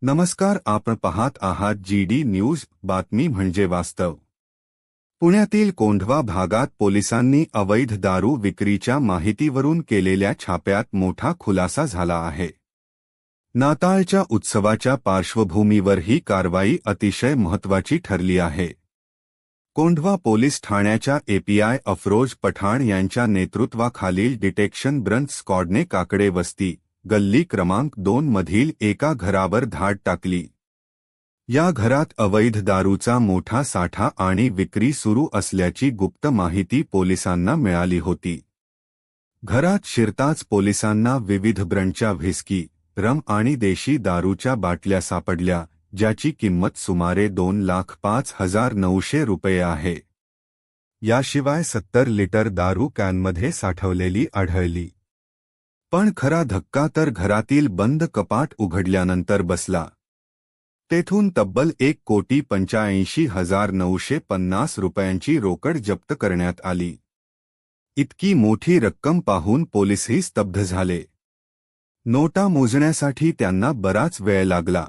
नमस्कार, आपण पाहत आहात GD न्यूज, बातमी म्हणजे वास्तव। पुण्यातील कोंढवा भागात पोलिसांनी अवैध दारू विक्रीच्या माहितीवरून केलेल्या छाप्यात मोठा खुलासा झाला आहे। नाताळच्या उत्सवाच्या पार्श्वभूमीवर ही कारवाई अतिशय महत्त्वाची ठरली आहे। कोंढवा पोलीस ठाण्याच्या API अफरोज पठाण यांच्या नेतृत्वाखालील डिटेक्शन ब्रांच स्क्वॉडने काकडे वस्ती गल्ली क्रमांक 2 मधील एका घरावर धाड टाकली। या घरात अवैध दारूचा मोठा साठा आणि विक्री सुरू असल्याची गुप्त माहिती पोलिसांना मिळाली होती। घरात शिरताच पोलिसांना विविध ब्रँडच्या व्हिस्की, रम आणि देशी दारूच्या बाटल्या सापडल्या, ज्याची किंमत सुमारे 2,05,900 रुपये आहे। याशिवाय 70 लिटर दारू कॅनमध्ये साठवलेली आढळली। पण खरा धक्का तर घरातील बंद कपाट उघडल्यानंतर बसला। तेथून तब्बल 1,85,950 रुपयांची रोकड जप्त करण्यात आली। इतकी मोठी रक्कम पाहून पोलीसही स्तब्ध झाले। नोटा मोजण्यासाठी त्यांना बराच वेळ लागला।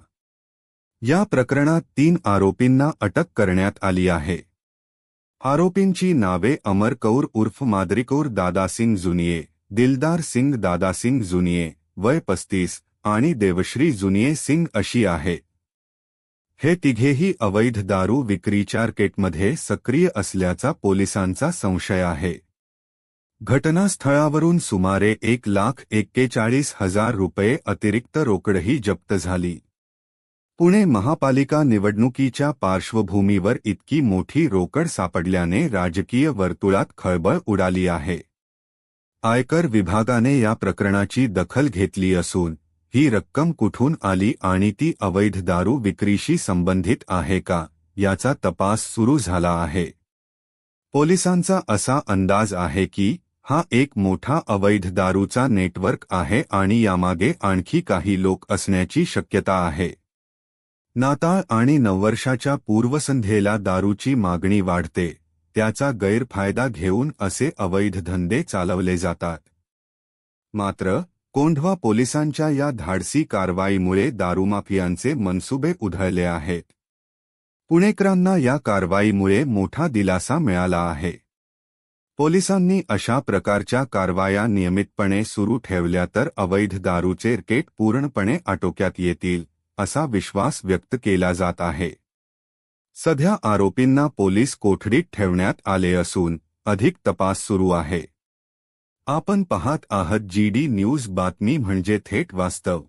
या प्रकरणात 3 आरोपींना अटक करण्यात आली आहे। आरोपींची नावे अमर कौर उर्फ मादरीकौर दादासिंग जुनिये, दिलदार सिंग दादासिंग जुनिये, वय 35, आणि देवश्री जुनिये सिंग अशी आहे। हे तिघेही अवैध दारू विक्रीच्या रॅकेटमध्ये सक्रिय असल्याचा पोलिसांचा संशय आहे। घटनास्थळावरून सुमारे 1,41,000 रुपये अतिरिक्त रोकडही जप्त झाली। पुणे महापालिका निवडणुकीच्या पार्श्वभूमीवर इतकी मोठी रोकड सापडल्याने राजकीय वर्तुळात खळबळ उडाली आहे। आयकर विभागाने या प्रकरणाची दखल घेतली असून ही रक्कम कुठून आली आणि ती अवैध दारू विक्रीशी संबंधित आहे का, याचा तपास सुरू झाला आहे। पोलिसांचा असा अंदाज आहे की हा एक मोठा अवैध दारूचा नेटवर्क आहे आणि यामागे आणखी काही लोक असण्याची शक्यता आहे। नाताळ आणि नववर्षाच्या पूर्वसंध्येला दारूची मागणी वाढते, त्याचा गैरफायदा घेऊन असे अवैध धंदे चालवले जातात। मात्र कोंढवा पोलिसांच्या या धाडसी कारवाईमुळे दारूमाफियांचे मनसुबे उधळले आहेत। पुणेकरांना या कारवाईमुळे मोठा दिलासा मिळाला आहे। पोलिसांनी अशा प्रकारच्या कारवाया नियमितपणे सुरू ठेवल्या तर अवैध दारूचे रॅकेट पूर्णपणे आटोक्यात येतील, असा विश्वास व्यक्त केला जात आहे। सध्या आरोपींना पोलीस कोठडीत ठेवण्यात आले असून अधिक तपास सुरू आहे। आपण पाहत आहात GD न्यूज, बातमी म्हणजे थेट वास्तव।